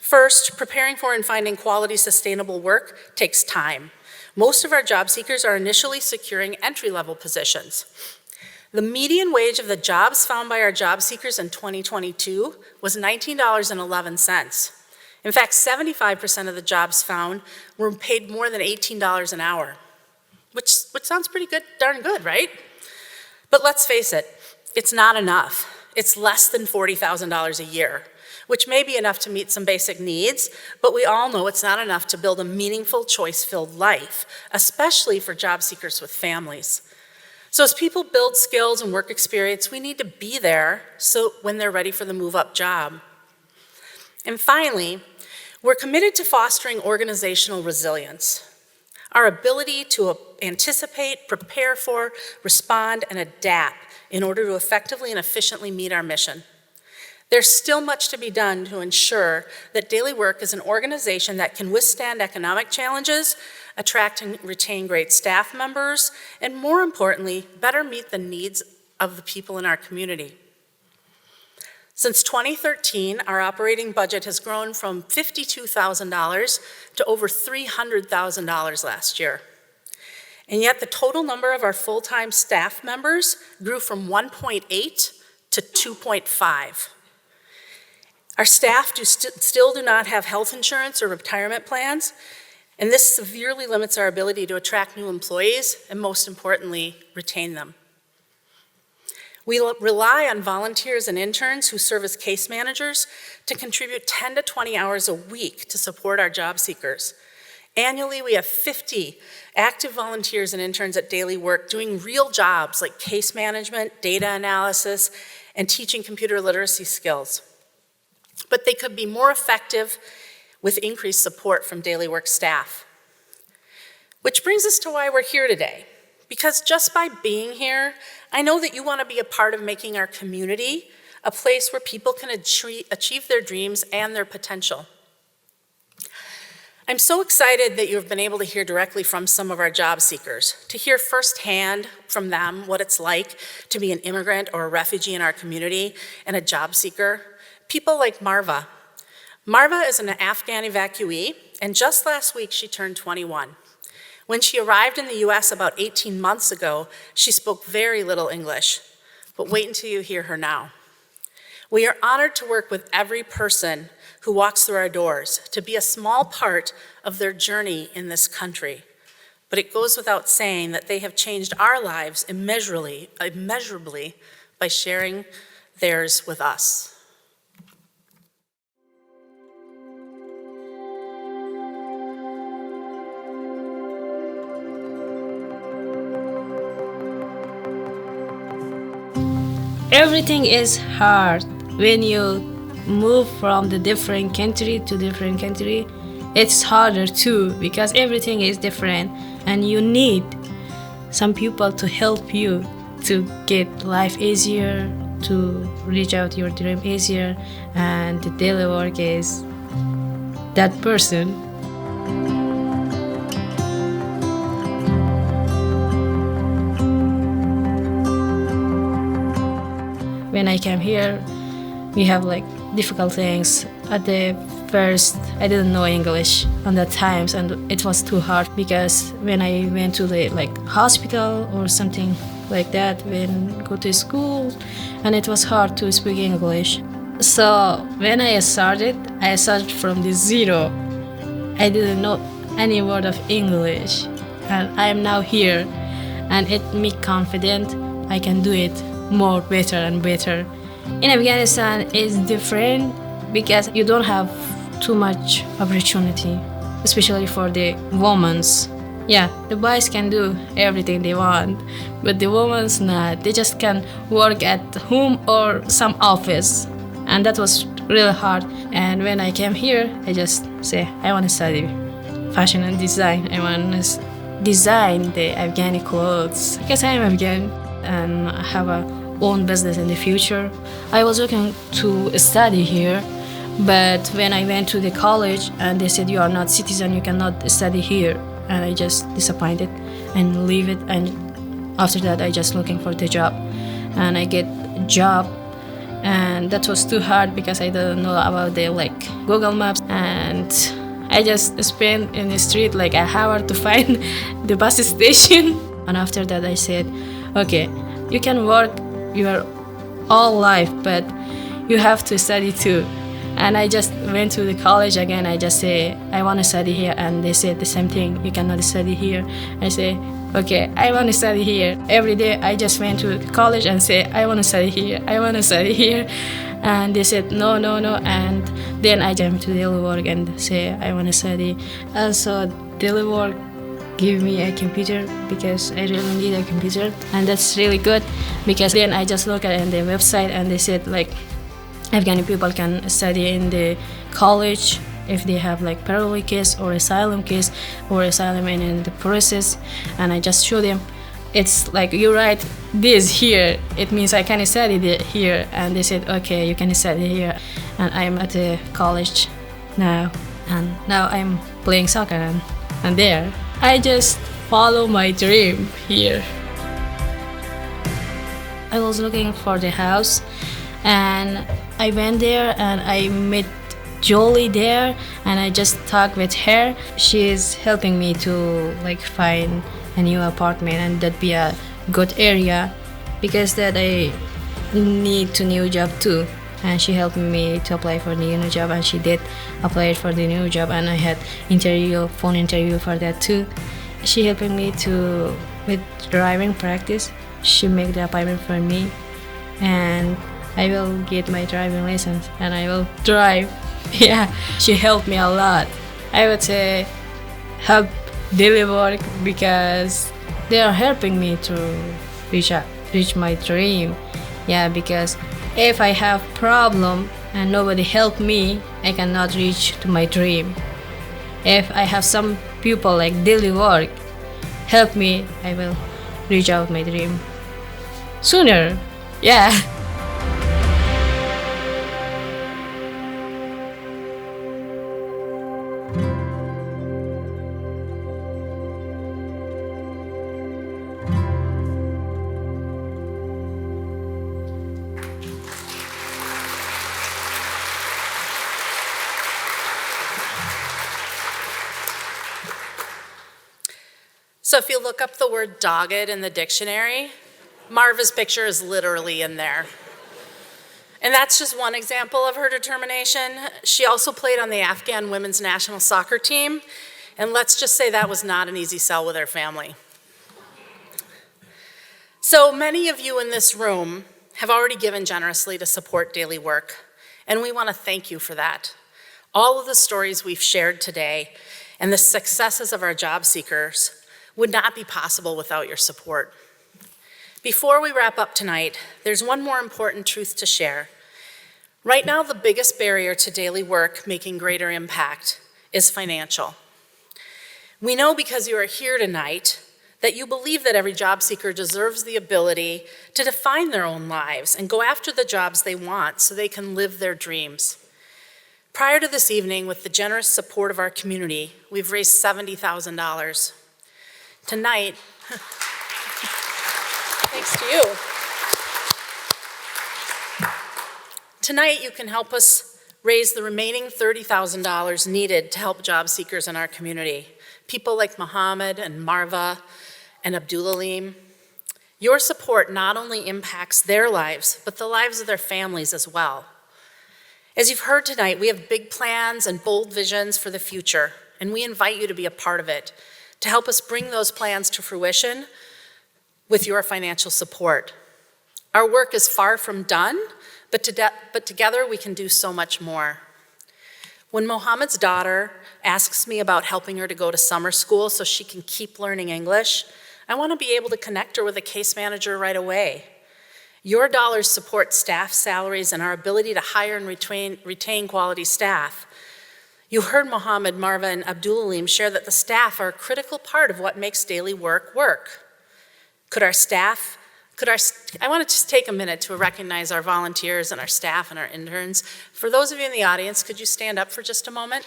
First, preparing for and finding quality sustainable work takes time. Most of our job seekers are initially securing entry-level positions. The median wage of the jobs found by our job seekers in 2022 was $19.11. In fact, 75% of the jobs found were paid more than $18 an hour, which sounds pretty good, darn good, right? But let's face it, it's not enough. It's less than $40,000 a year, which may be enough to meet some basic needs, but we all know it's not enough to build a meaningful, choice-filled life, especially for job seekers with families. So as people build skills and work experience, we need to be there so when they're ready for the move-up job. And finally, we're committed to fostering organizational resilience. Our ability to anticipate, prepare for, respond, and adapt in order to effectively and efficiently meet our mission. There's still much to be done to ensure that Daily Work is an organization that can withstand economic challenges, attract and retain great staff members, and more importantly, better meet the needs of the people in our community. Since 2013, our operating budget has grown from $52,000 to over $300,000 last year. And yet the total number of our full-time staff members grew from 1.8 to 2.5. Our staff still do not have health insurance or retirement plans, and this severely limits our ability to attract new employees and, most importantly, retain them. We rely on volunteers and interns who serve as case managers to contribute 10 to 20 hours a week to support our job seekers. Annually, we have 50 active volunteers and interns at Daily Work doing real jobs like case management, data analysis, and teaching computer literacy skills. But they could be more effective with increased support from Daily Work staff. Which brings us to why we're here today. Because just by being here, I know that you want to be a part of making our community a place where people can achieve their dreams and their potential. I'm so excited that you've been able to hear directly from some of our job seekers, to hear firsthand from them what it's like to be an immigrant or a refugee in our community and a job seeker. People like Marva. Marva is an Afghan evacuee, and just last week she turned 21. When she arrived in the US about 18 months ago, she spoke very little English, but wait until you hear her now. We are honored to work with every person who walks through our doors, to be a small part of their journey in this country. But it goes without saying that they have changed our lives immeasurably by sharing theirs with us. Everything is hard when you move from the different country to different country. It's harder too because everything is different and you need some people to help you to get life easier, to reach out your dream easier, and the Daily Work is that person. When I came here, we have like difficult things. At the first, I didn't know English on that times, and it was too hard because when I went to the hospital or something like that, when go to school, and it was hard to speak English. So when I started from the zero. I didn't know any word of English, and I am now here, and it makes me confident I can do it more better and better. In Afghanistan, it's different because you don't have too much opportunity, especially for the women. Yeah, the boys can do everything they want, but the women's not. They just can work at home or some office, and that was really hard. And when I came here, I just say I want to study fashion and design. I want to design the Afghani clothes because I am Afghan and I have a own business in the future. I was looking to study here, but when I went to the college and they said you are not citizen, you cannot study here, and I just disappointed and leave it. And after that, I just looking for the job, and I get a job, and that was too hard because I didn't know about the Google Maps, and I just spent in the street like an hour to find the bus station. And after that, I said, okay, you can work your whole life, but you have to study too. And I just went to the college again. I just say, I want to study here. And they said the same thing, you cannot study here. I say, okay, I want to study here. Every day I just went to college and say, I want to study here, I want to study here. And they said, no, no, no. And then I jumped to Daily Work and say, I want to study. Also, Daily Work give me a computer because I really need a computer, and that's really good because then I just look at the website and they said Afghani people can study in the college if they have parole case or asylum case or asylum in the process, and I just show them it's you write this here, it means I can study here, and they said okay, you can study here. And I'm at the college now, and now I'm playing soccer and there I just follow my dream here. I was looking for the house and I went there and I met Jolie there and I just talked with her. She is helping me to find a new apartment, and that'd be a good area because that I need to new job too. And she helped me to apply for the new job, and she did apply for the new job, and I had phone interview for that too. She helping me with driving practice. She make the appointment for me, and I will get my driving license and I will drive. Yeah, she helped me a lot. I would say help daily work because they are helping me to reach my dream. Yeah, because if I have problem and nobody help me, I cannot reach to my dream. If I have some people like daily work help me, I will reach out my dream sooner. Yeah. So if you look up the word dogged in the dictionary, Marva's picture is literally in there. And that's just one example of her determination. She also played on the Afghan women's national soccer team, and let's just say that was not an easy sell with her family. So many of you in this room have already given generously to support daily work, and we want to thank you for that. All of the stories we've shared today and the successes of our job seekers would not be possible without your support. Before we wrap up tonight, there's one more important truth to share. Right now, the biggest barrier to daily work making greater impact is financial. We know because you are here tonight that you believe that every job seeker deserves the ability to define their own lives and go after the jobs they want so they can live their dreams. Prior to this evening, with the generous support of our community, we've raised $70,000. Tonight, thanks to you. Tonight, you can help us raise the remaining $30,000 needed to help job seekers in our community. People like Mohammed and Marva and Abdulalim. Your support not only impacts their lives, but the lives of their families as well. As you've heard tonight, we have big plans and bold visions for the future, and we invite you to be a part of it, to help us bring those plans to fruition with your financial support. Our work is far from done, but together we can do so much more. When Mohammed's daughter asks me about helping her to go to summer school so she can keep learning English, I want to be able to connect her with a case manager right away. Your dollars support staff salaries and our ability to hire and retain quality staff. You heard Mohammed, Marva, and Abdulalim share that the staff are a critical part of what makes daily work work. I want to just take a minute to recognize our volunteers and our staff and our interns. For those of you in the audience, could you stand up for just a moment?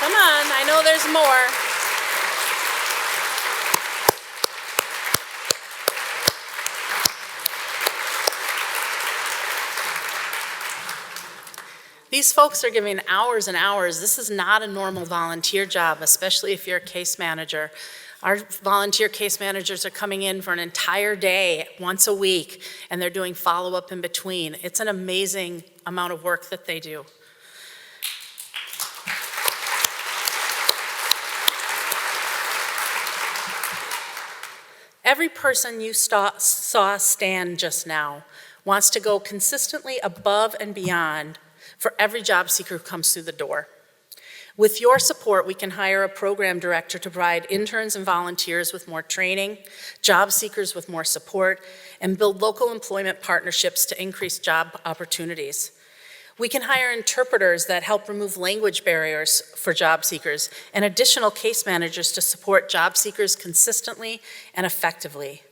Come on, I know there's more. These folks are giving hours and hours. This is not a normal volunteer job, especially if you're a case manager. Our volunteer case managers are coming in for an entire day, once a week, and they're doing follow-up in between. It's an amazing amount of work that they do. Every person you saw stand just now wants to go consistently above and beyond for every job seeker who comes through the door. With your support, we can hire a program director to provide interns and volunteers with more training, job seekers with more support, and build local employment partnerships to increase job opportunities. We can hire interpreters that help remove language barriers for job seekers and additional case managers to support job seekers consistently and effectively.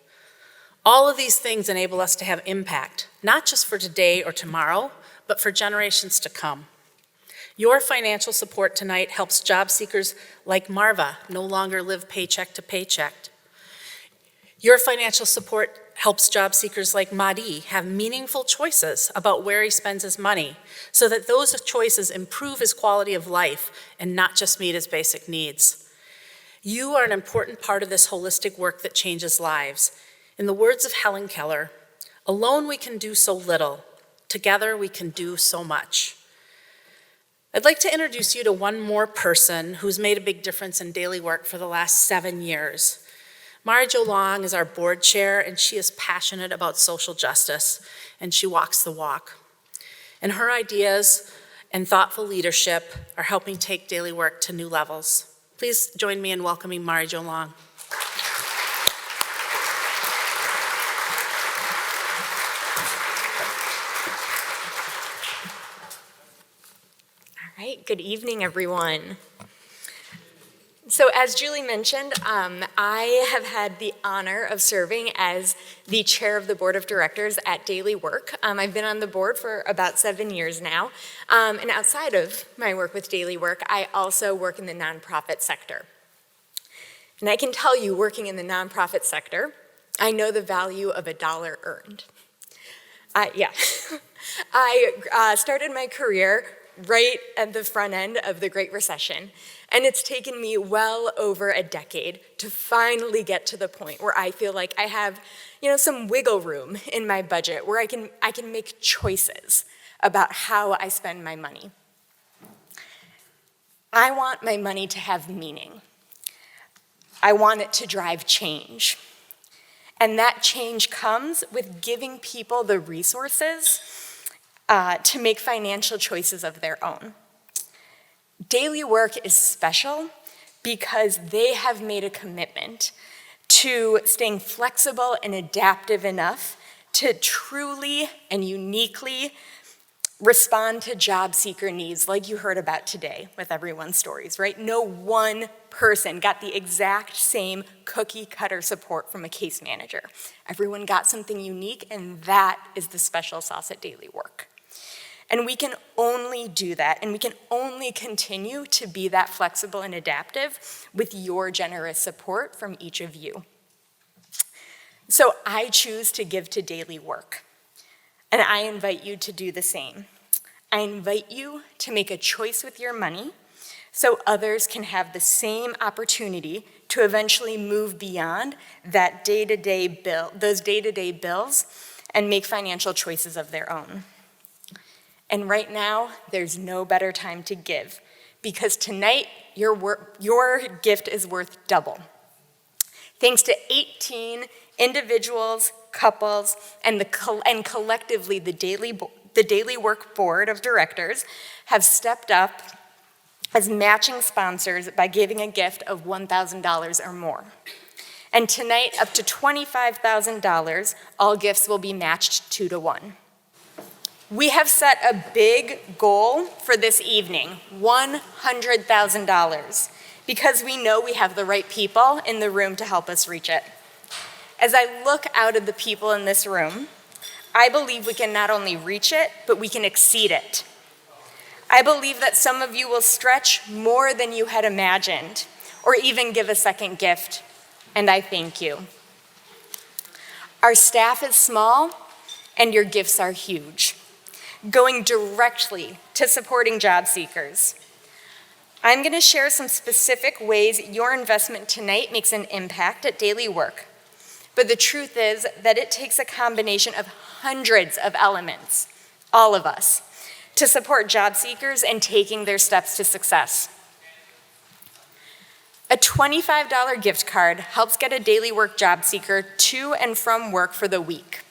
All of these things enable us to have impact, not just for today or tomorrow, but for generations to come. Your financial support tonight helps job seekers like Marva no longer live paycheck to paycheck. Your financial support helps job seekers like Mahdi have meaningful choices about where he spends his money so that those choices improve his quality of life and not just meet his basic needs. You are an important part of this holistic work that changes lives. In the words of Helen Keller, alone we can do so little, together we can do so much. I'd like to introduce you to one more person who's made a big difference in daily work for the last 7 years. Mari Jo Long is our board chair, and she is passionate about social justice, and she walks the walk. And her ideas and thoughtful leadership are helping take daily work to new levels. Please join me in welcoming Mari Jo Long. All right, good evening, everyone. So as Julie mentioned, I have had the honor of serving as the chair of the board of directors at Daily Work. I've been on the board for about 7 years now. And outside of my work with Daily Work, I also work in the nonprofit sector. And I can tell you, working in the nonprofit sector, I know the value of a dollar earned. I started my career right at the front end of the Great Recession. And it's taken me well over a decade to finally get to the point where I feel like I have, some wiggle room in my budget where I can make choices about how I spend my money. I want my money to have meaning. I want it to drive change. And that change comes with giving people the resources to make financial choices of their own. Daily Work is special because they have made a commitment to staying flexible and adaptive enough to truly and uniquely respond to job seeker needs like you heard about today with everyone's stories, right? No one person got the exact same cookie cutter support from a case manager. Everyone got something unique, and that is the special sauce at Daily Work. And we can only do that, and we can only continue to be that flexible and adaptive with your generous support from each of you. So I choose to give to Daily Work, and I invite you to do the same. I invite you to make a choice with your money so others can have the same opportunity to eventually move beyond that those day-to-day bills and make financial choices of their own. And right now, there's no better time to give, because tonight, your gift is worth double. Thanks to 18 individuals, couples, and collectively the Daily Work Board of Directors have stepped up as matching sponsors by giving a gift of $1,000 or more. And tonight, up to $25,000, all gifts will be matched 2-to-1. We have set a big goal for this evening, $100,000, because we know we have the right people in the room to help us reach it. As I look out at the people in this room, I believe we can not only reach it, but we can exceed it. I believe that some of you will stretch more than you had imagined, or even give a second gift, and I thank you. Our staff is small, and your gifts are huge, going directly to supporting job seekers. I'm going to share some specific ways your investment tonight makes an impact at Daily Work. But the truth is that it takes a combination of hundreds of elements, all of us, to support job seekers and taking their steps to success. A $25 gift card helps get a Daily Work job seeker to and from work for the week.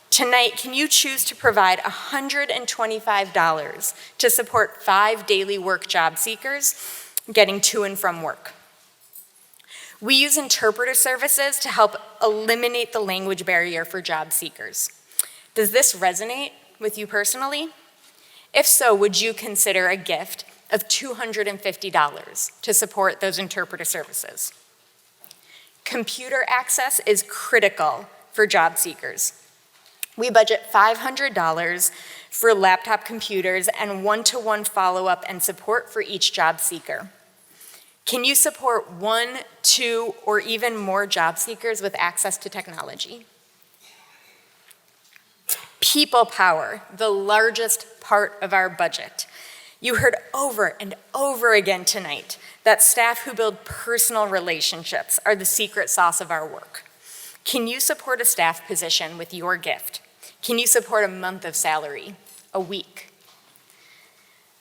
Tonight, can you choose to provide $125 to support 5 Daily Work job seekers getting to and from work? We use interpreter services to help eliminate the language barrier for job seekers. Does this resonate with you personally? If so, would you consider a gift of $250 to support those interpreter services? Computer access is critical for job seekers. We budget $500 for laptop computers and one-to-one follow-up and support for each job seeker. Can you support 1, 2, or even more job seekers with access to technology? People power, the largest part of our budget. You heard over and over again tonight that staff who build personal relationships are the secret sauce of our work. Can you support a staff position with your gift? Can you support a month of salary, a week?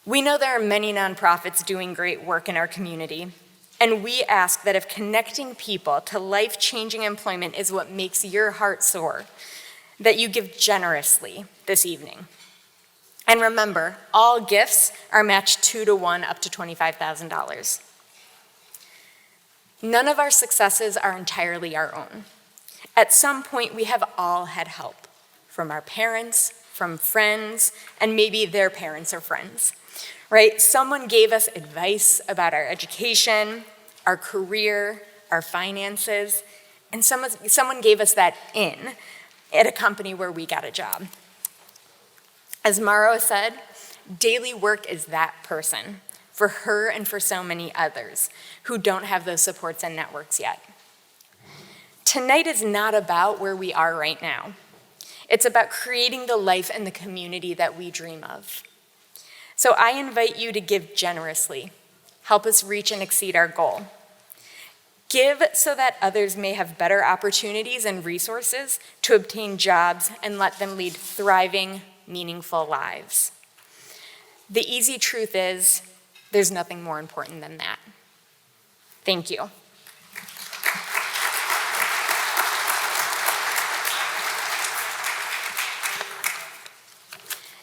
We know there are many nonprofits doing great work in our community, and we ask that if connecting people to life-changing employment is what makes your heart soar, that you give generously this evening. And remember, all gifts are matched 2-to-1 up to $25,000. None of our successes are entirely our own. At some point, we have all had help from our parents, from friends, and maybe their parents or friends, right? Someone gave us advice about our education, our career, our finances, and someone gave us that in at a company where we got a job. As Maro said, daily work is that person for her and for so many others who don't have those supports and networks yet. Tonight is not about where we are right now. It's about creating the life and the community that we dream of. So I invite you to give generously. Help us reach and exceed our goal. Give so that others may have better opportunities and resources to obtain jobs and let them lead thriving, meaningful lives. The easy truth is, there's nothing more important than that. Thank you.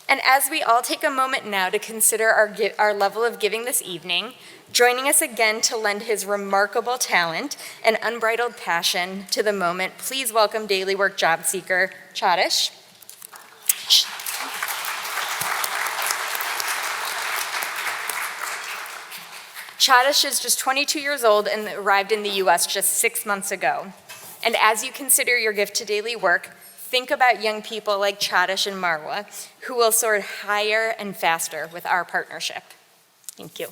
And as we all take a moment now to consider our level of giving this evening, joining us again to lend his remarkable talent and unbridled passion to the moment, please welcome Daily Work job seeker, Chadish. Chadish is just 22 years old and arrived in the US just 6 months ago. And as you consider your gift to Daily Work, think about young people like Chadish and Marwa who will soar higher and faster with our partnership. Thank you.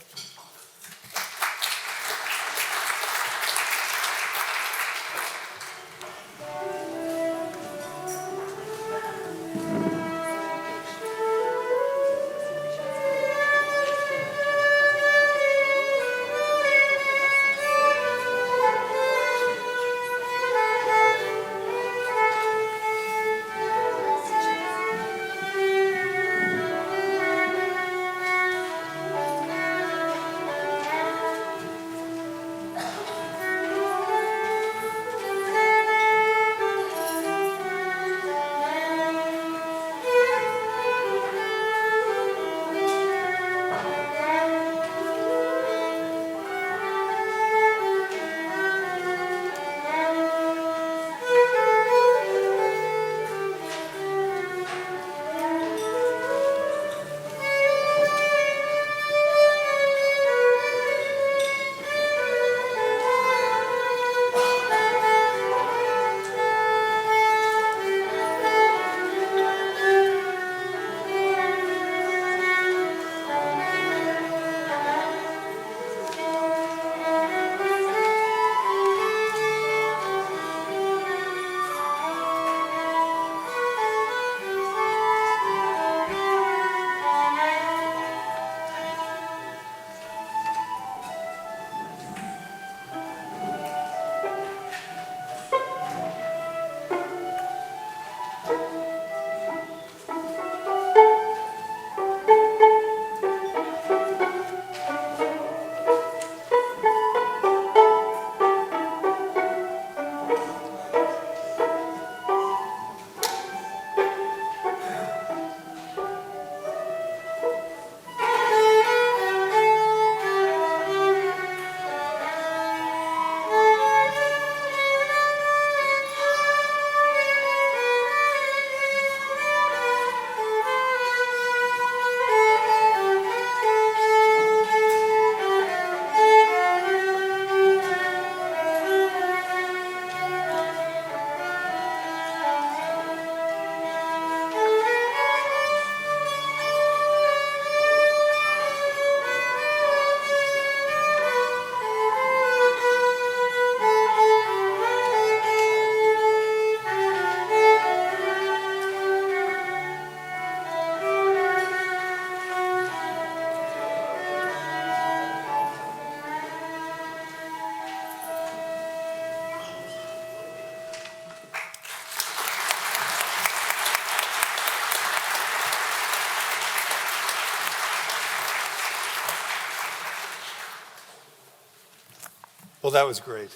Well, that was great.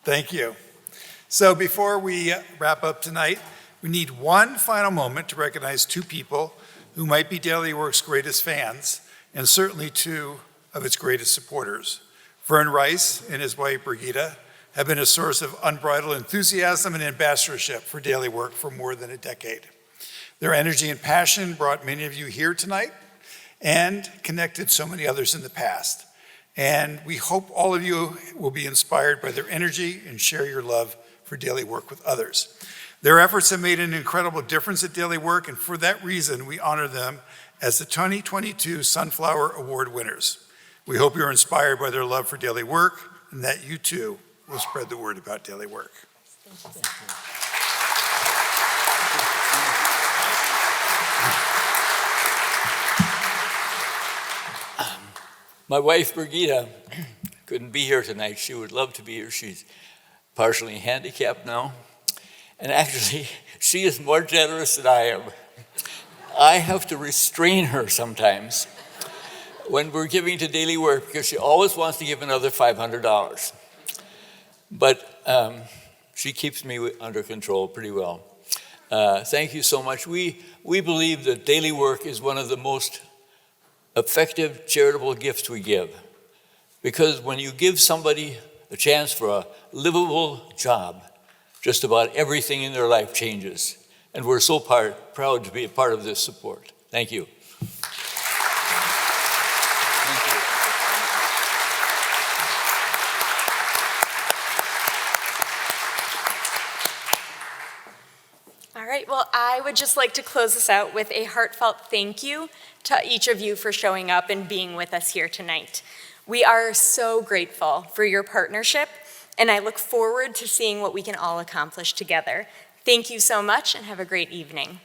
Thank you. So before we wrap up tonight, we need one final moment to recognize two people who might be Daily Work's greatest fans, and certainly two of its greatest supporters. Vern Rice and his wife, Brigida, have been a source of unbridled enthusiasm and ambassadorship for Daily Work for more than a decade. Their energy and passion brought many of you here tonight and connected so many others in the past. And we hope all of you will be inspired by their energy and share your love for Daily Work with others. Their efforts have made an incredible difference at Daily Work, and for that reason, we honor them as the 2022 Sunflower Award winners. We hope you're inspired by their love for Daily Work and that you too will spread the word about Daily Work. My wife, Brigida, couldn't be here tonight. She would love to be here. She's partially handicapped now. And actually, she is more generous than I am. I have to restrain her sometimes when we're giving to Daily Work because she always wants to give another $500. But she keeps me under control pretty well. Thank you so much. We believe that Daily Work is one of the most effective charitable gifts we give. Because when you give somebody a chance for a livable job, just about everything in their life changes. And we're so proud to be a part of this support. Thank you. Thank you. All right, well, I would just like to close this out with a heartfelt thank you to each of you for showing up and being with us here tonight. We are so grateful for your partnership, and I look forward to seeing what we can all accomplish together. Thank you so much, and have a great evening.